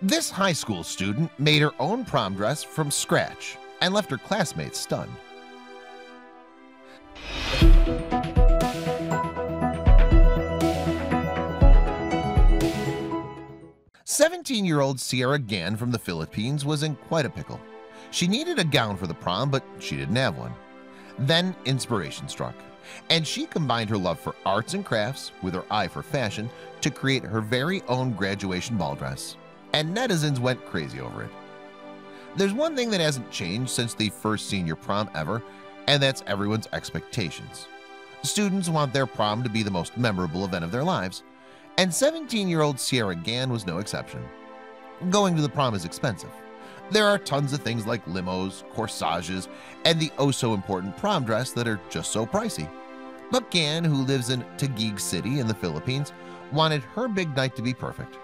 This high school student made her own prom dress from scratch and left her classmates stunned. 17-year-old Sierra Gann from the Philippines was in quite a pickle. She needed a gown for the prom, but she didn't have one. Then inspiration struck, and she combined her love for arts and crafts with her eye for fashion to create her very own graduation ball dress, and netizens went crazy over it. There's one thing that hasn't changed since the first senior prom ever, and that's everyone's expectations. Students want their prom to be the most memorable event of their lives, and 17-year-old Sierra Gann was no exception. Going to the prom is expensive. There are tons of things like limos, corsages, and the oh-so-important prom dress that are just so pricey. But Gann, who lives in Taguig City in the Philippines, wanted her big night to be perfect.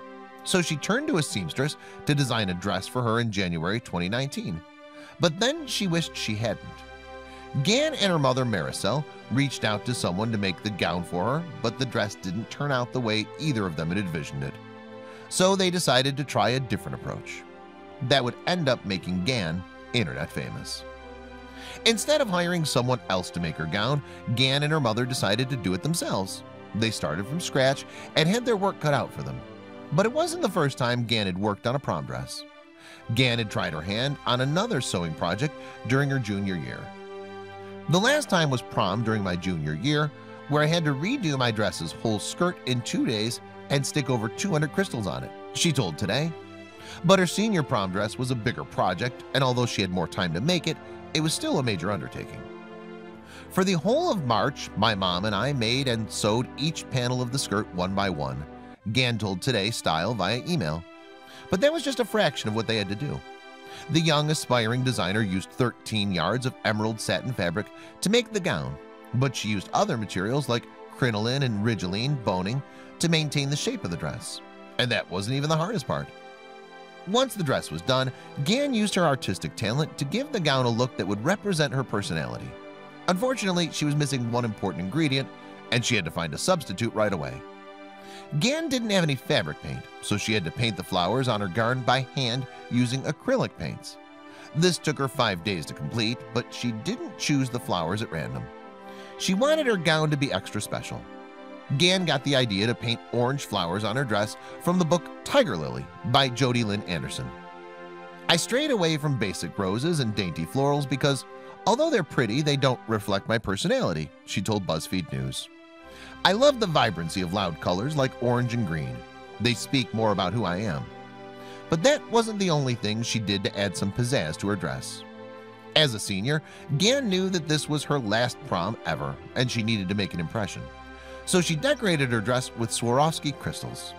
So she turned to a seamstress to design a dress for her in January 2019. But then she wished she hadn't. Gann and her mother Maricel reached out to someone to make the gown for her, but the dress didn't turn out the way either of them had envisioned it. So they decided to try a different approach that would end up making Gann internet famous. Instead of hiring someone else to make her gown, Gann and her mother decided to do it themselves. They started from scratch and had their work cut out for them. But it wasn't the first time Gann had worked on a prom dress. Gann had tried her hand on another sewing project during her junior year. The last time was prom during my junior year, where I had to redo my dress's whole skirt in 2 days and stick over 200 crystals on it, she told Today. But her senior prom dress was a bigger project, and although she had more time to make it, it was still a major undertaking. For the whole of March, my mom and I made and sewed each panel of the skirt one by one, Gann told Today Style via email. But that was just a fraction of what they had to do. The young aspiring designer used 13 yards of emerald satin fabric to make the gown, but she used other materials like crinoline and rigoline boning to maintain the shape of the dress. And that wasn't even the hardest part. Once the dress was done, Gann used her artistic talent to give the gown a look that would represent her personality. Unfortunately, she was missing one important ingredient, and she had to find a substitute right away. Gann didn't have any fabric paint, so she had to paint the flowers on her garn by hand using acrylic paints. This took her 5 days to complete, but she didn't choose the flowers at random. She wanted her gown to be extra special. Gann got the idea to paint orange flowers on her dress from the book Tiger Lily by Jody Lynn Anderson. I strayed away from basic roses and dainty florals because, although they're pretty, they don't reflect my personality, she told BuzzFeed News. I love the vibrancy of loud colors like orange and green. They speak more about who I am. But that wasn't the only thing she did to add some pizzazz to her dress. As a senior, Gann knew that this was her last prom ever, and she needed to make an impression. So she decorated her dress with Swarovski crystals.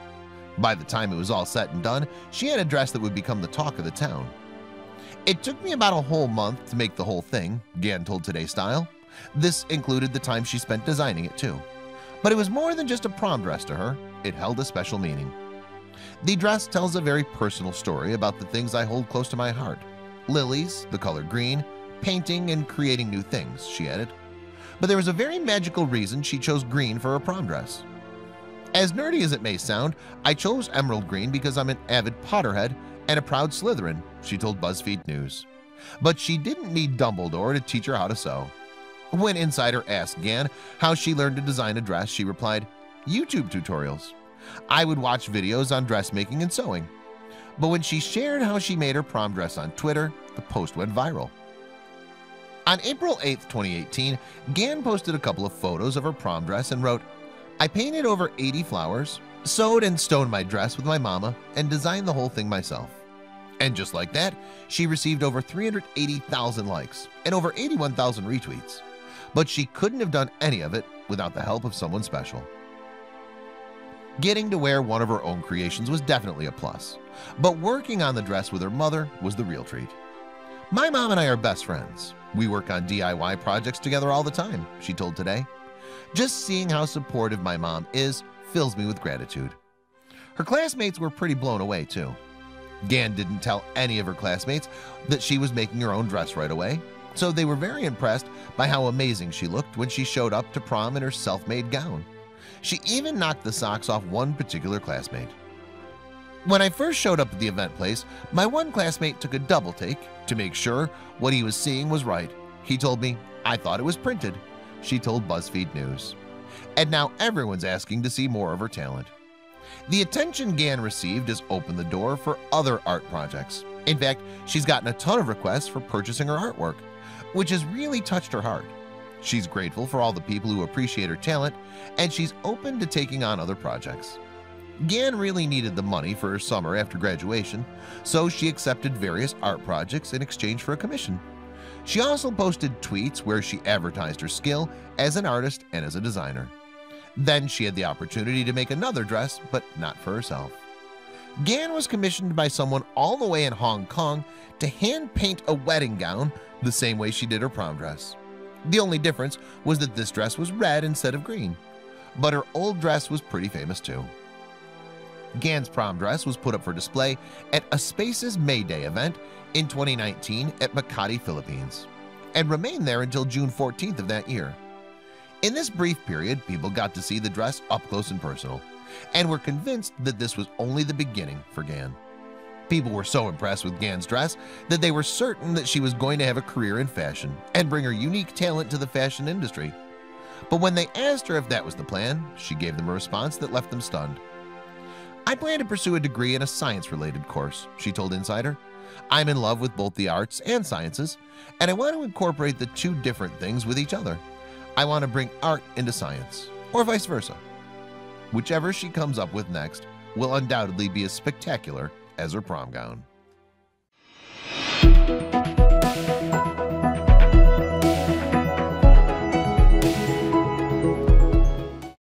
By the time it was all said and done, she had a dress that would become the talk of the town. It took me about a whole month to make the whole thing, Gann told Today Style. This included the time she spent designing it too. But it was more than just a prom dress to her. It held a special meaning. The dress tells a very personal story about the things I hold close to my heart. Lilies, the color green, painting, and creating new things, she added. But there was a very magical reason she chose green for her prom dress. As nerdy as it may sound, I chose emerald green because I'm an avid Potterhead and a proud Slytherin, she told BuzzFeed News. But she didn't need Dumbledore to teach her how to sew. When Insider asked Gann how she learned to design a dress, she replied, YouTube tutorials. I would watch videos on dressmaking and sewing. But when she shared how she made her prom dress on Twitter, the post went viral. On April 8, 2018, Gann posted a couple of photos of her prom dress and wrote, I painted over 80 flowers, sewed and stoned my dress with my mama, and designed the whole thing myself. And just like that, she received over 380,000 likes and over 81,000 retweets. But she couldn't have done any of it without the help of someone special. Getting to wear one of her own creations was definitely a plus, but working on the dress with her mother was the real treat. My mom and I are best friends. We work on DIY projects together all the time, she told Today. Just seeing how supportive my mom is fills me with gratitude. Her classmates were pretty blown away too. Gann didn't tell any of her classmates that she was making her own dress right away, so they were very impressed by how amazing she looked when she showed up to prom in her self-made gown. She even knocked the socks off one particular classmate. When I first showed up at the event place, my one classmate took a double take to make sure what he was seeing was right. He told me, "I thought it was printed," she told BuzzFeed News. And now everyone's asking to see more of her talent. The attention Gan received has opened the door for other art projects. In fact, she's gotten a ton of requests for purchasing her artwork, which has really touched her heart. She's grateful for all the people who appreciate her talent, and she's open to taking on other projects. Gan really needed the money for her summer after graduation, so she accepted various art projects in exchange for a commission. She also posted tweets where she advertised her skill as an artist and as a designer. Then she had the opportunity to make another dress, but not for herself. Gan was commissioned by someone all the way in Hong Kong to hand paint a wedding gown the same way she did her prom dress. The only difference was that this dress was red instead of green, but her old dress was pretty famous too. Gan's prom dress was put up for display at a Spaces May Day event in 2019 at Makati, Philippines, and remained there until June 14th of that year. In this brief period, people got to see the dress up close and personal, and were convinced that this was only the beginning for Gan. People were so impressed with Gan's dress that they were certain that she was going to have a career in fashion and bring her unique talent to the fashion industry. But when they asked her if that was the plan, she gave them a response that left them stunned. "I plan to pursue a degree in a science-related course," she told Insider. "I'm in love with both the arts and sciences, and I want to incorporate the two different things with each other. I want to bring art into science, or vice versa." Whichever she comes up with next will undoubtedly be as spectacular as her prom gown.